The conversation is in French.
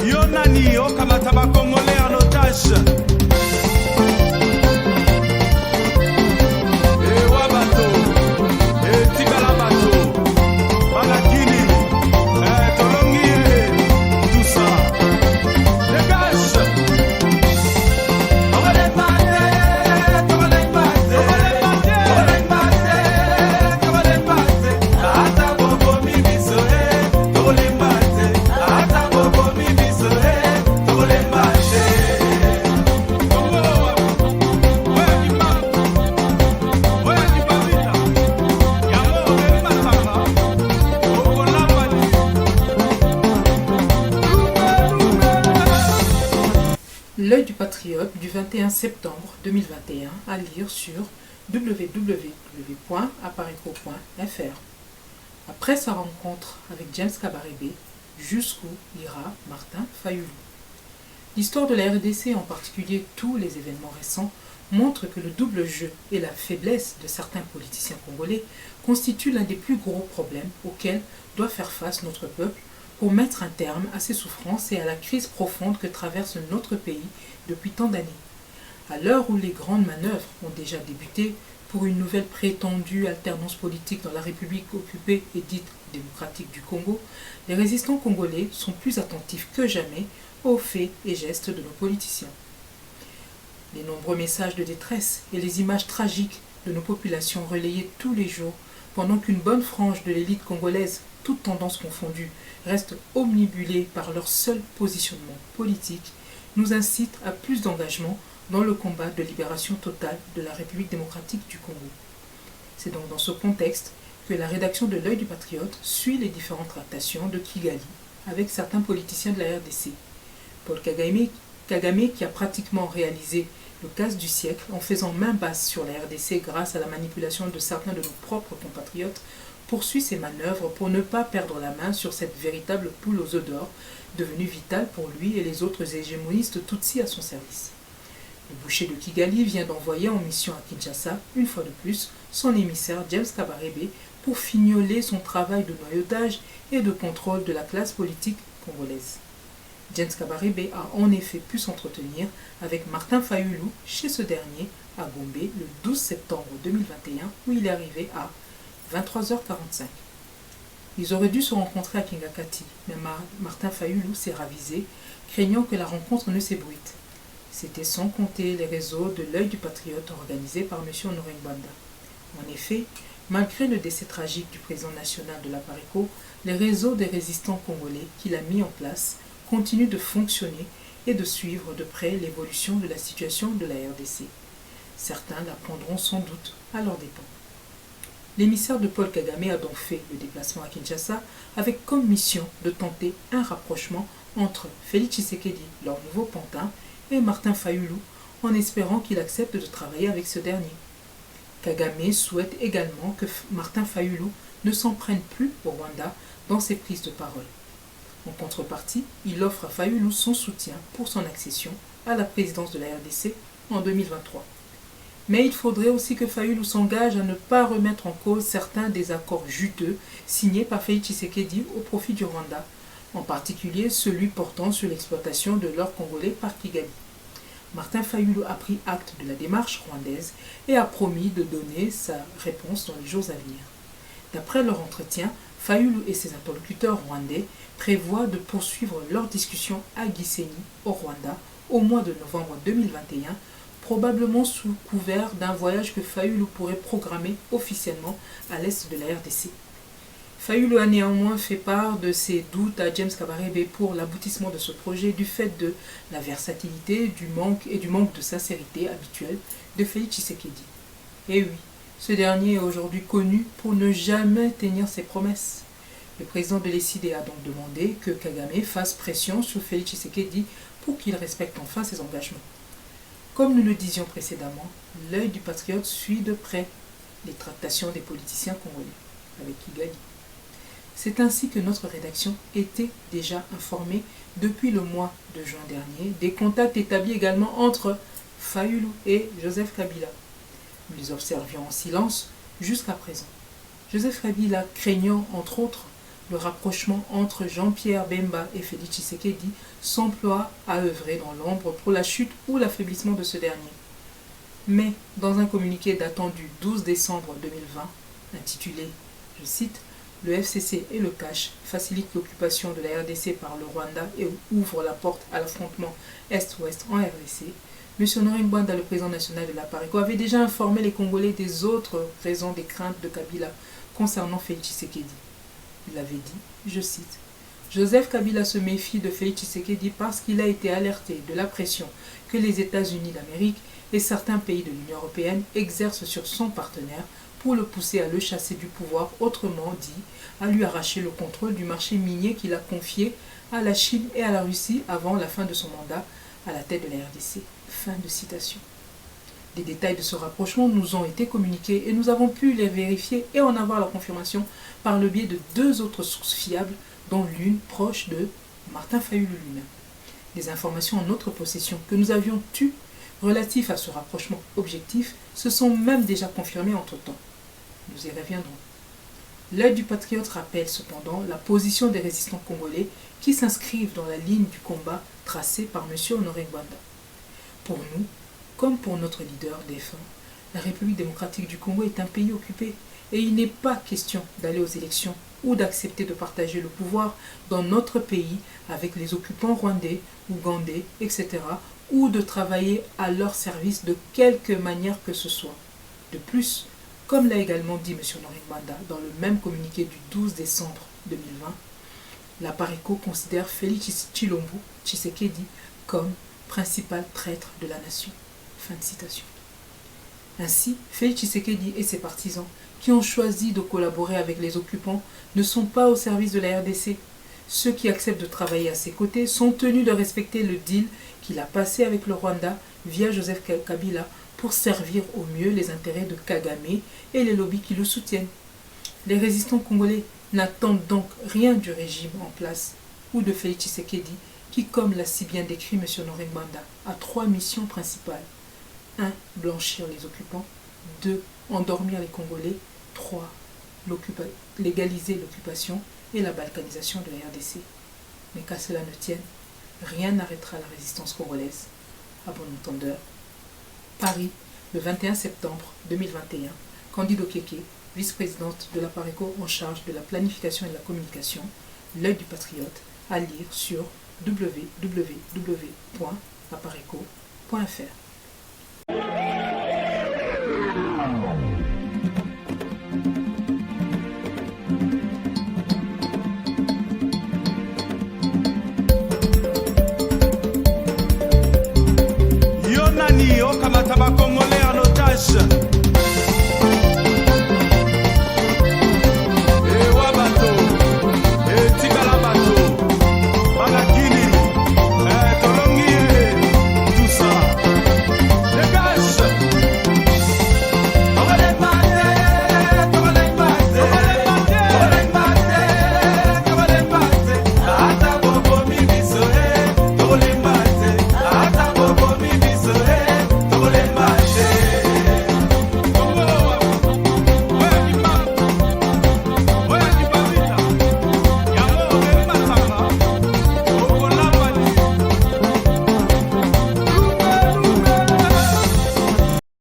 Yonani okamata bakongolais en otage. L'œil du patriote du 21 septembre 2021 à lire sur www.aparico.fr. Après sa rencontre avec James Kabarebe, jusqu'où ira Martin Fayulu? L'histoire de la RDC, en particulier tous les événements récents, montre que le double jeu et la faiblesse de certains politiciens congolais constituent l'un des plus gros problèmes auxquels doit faire face notre peuple pour mettre un terme à ces souffrances et à la crise profonde que traverse notre pays depuis tant d'années. À l'heure où les grandes manœuvres ont déjà débuté pour une nouvelle prétendue alternance politique dans la République occupée et dite démocratique du Congo, les résistants congolais sont plus attentifs que jamais aux faits et gestes de nos politiciens. Les nombreux messages de détresse et les images tragiques de nos populations relayées tous les jours pendant qu'une bonne frange de l'élite congolaise, toutes tendances confondues, reste omnibulée par leur seul positionnement politique, nous incitent à plus d'engagement dans le combat de libération totale de la République démocratique du Congo. C'est donc dans ce contexte que la rédaction de l'Œil du Patriote suit les différentes tractations de Kigali avec certains politiciens de la RDC. Paul Kagame, qui a pratiquement réalisé le casse du siècle en faisant main basse sur la RDC grâce à la manipulation de certains de nos propres compatriotes, poursuit ses manœuvres pour ne pas perdre la main sur cette véritable poule aux œufs d'or, devenue vitale pour lui et les autres hégémonistes Tutsis à son service. Le boucher de Kigali vient d'envoyer en mission à Kinshasa, une fois de plus, son émissaire James Kabarebe pour fignoler son travail de noyautage et de contrôle de la classe politique congolaise. James Kabarebe a en effet pu s'entretenir avec Martin Fayulu chez ce dernier à Gombe le 12 septembre 2021 où il est arrivé à 23h45. Ils auraient dû se rencontrer à Kingakati, mais Martin Fayulu s'est ravisé, craignant que la rencontre ne s'ébruite. C'était sans compter les réseaux de l'œil du patriote organisés par M. Honoré Ngwanda. En effet, malgré le décès tragique du président national de l'Aparico, les réseaux des résistants congolais qu'il a mis en place continuent de fonctionner et de suivre de près l'évolution de la situation de la RDC. Certains l'apprendront sans doute à leurs dépens. L'émissaire de Paul Kagame a donc fait le déplacement à Kinshasa avec comme mission de tenter un rapprochement entre Félix Tshisekedi, leur nouveau pantin, et Martin Fayulu, en espérant qu'il accepte de travailler avec ce dernier. Kagame souhaite également que Martin Fayulu ne s'en prenne plus au Rwanda dans ses prises de parole. En contrepartie, il offre à Fayulu son soutien pour son accession à la présidence de la RDC en 2023. Mais il faudrait aussi que Fayulu s'engage à ne pas remettre en cause certains des accords juteux signés par Félix Tshisekedi au profit du Rwanda, en particulier celui portant sur l'exploitation de l'or congolais par Kigali. Martin Fayulu a pris acte de la démarche rwandaise et a promis de donner sa réponse dans les jours à venir. D'après leur entretien, Fayulu et ses interlocuteurs rwandais prévoient de poursuivre leurs discussions à Gisenyi, au Rwanda, au mois de novembre 2021, probablement sous couvert d'un voyage que Fayulu pourrait programmer officiellement à l'est de la RDC. Fayulu a néanmoins fait part de ses doutes à James Kabarebe pour l'aboutissement de ce projet du fait de la versatilité, du manque de sincérité habituelle de Félix Tshisekedi. Et oui, ce dernier est aujourd'hui connu pour ne jamais tenir ses promesses. Le président de l'ECD a donc demandé que Kagame fasse pression sur Félix Tshisekedi pour qu'il respecte enfin ses engagements. Comme nous le disions précédemment, l'œil du patriote suit de près les tractations des politiciens congolais avec Kigali. C'est ainsi que notre rédaction était déjà informée depuis le mois de juin dernier des contacts établis également entre Fayulu et Joseph Kabila. Nous les observions en silence jusqu'à présent. Joseph Kabila, craignant entre autres le rapprochement entre Jean-Pierre Bemba et Félix Tshisekedi, s'emploie à œuvrer dans l'ombre pour la chute ou l'affaiblissement de ce dernier. Mais, dans un communiqué datant du 12 décembre 2020, intitulé, je cite, « Le FCC et le CACH facilitent l'occupation de la RDC par le Rwanda et ouvrent la porte à l'affrontement Est-Ouest en RDC », M. Honoré Ngwanda, le président national de la PARECO, avait déjà informé les Congolais des autres raisons des craintes de Kabila concernant Félix Tshisekedi. Il avait dit, je cite, « Joseph Kabila se méfie de Félix Tshisekedi parce qu'il a été alerté de la pression que les États-Unis d'Amérique et certains pays de l'Union européenne exercent sur son partenaire pour le pousser à le chasser du pouvoir, autrement dit, à lui arracher le contrôle du marché minier qu'il a confié à la Chine et à la Russie avant la fin de son mandat à la tête de la RDC. » Fin de citation. Les détails de ce rapprochement nous ont été communiqués et nous avons pu les vérifier et en avoir la confirmation par le biais de deux autres sources fiables, dont l'une proche de Martin Fayulu lui-même. Les informations en notre possession que nous avions eues relatifs à ce rapprochement objectif se sont même déjà confirmées entre-temps. Nous y reviendrons. L'œil du patriote rappelle cependant la position des résistants congolais qui s'inscrivent dans la ligne du combat tracée par M. Honoré Ngwanda. Pour nous, comme pour notre leader défunt, la République démocratique du Congo est un pays occupé et il n'est pas question d'aller aux élections ou d'accepter de partager le pouvoir dans notre pays avec les occupants rwandais, ougandais, etc. ou de travailler à leur service de quelque manière que ce soit. De plus, comme l'a également dit M. Honoré Ngwanda dans le même communiqué du 12 décembre 2020, la PARECO considère Félix Tshisekedi comme principal traître de la nation. Fin de citation. Ainsi, Félix Tshisekedi et ses partisans qui ont choisi de collaborer avec les occupants ne sont pas au service de la RDC. Ceux qui acceptent de travailler à ses côtés sont tenus de respecter le deal qu'il a passé avec le Rwanda via Joseph Kabila pour servir au mieux les intérêts de Kagame et les lobbies qui le soutiennent. Les résistants congolais n'attendent donc rien du régime en place ou de Félix Tshisekedi qui, comme l'a si bien décrit M. Honoré Ngwanda, a trois missions principales. 1. Blanchir les occupants. 2. Endormir les Congolais. 3. Légaliser l'occupation et la balkanisation de la RDC. Mais qu'à cela ne tienne, rien n'arrêtera la résistance congolaise. À bon entendeur. Paris, le 21 septembre 2021. Candide Okeke, vice-présidente de la PARECO en charge de la planification et de la communication, l'œil du patriote, à lire sur www.apareco.fr. Yo nani okamata bakongolais en otage?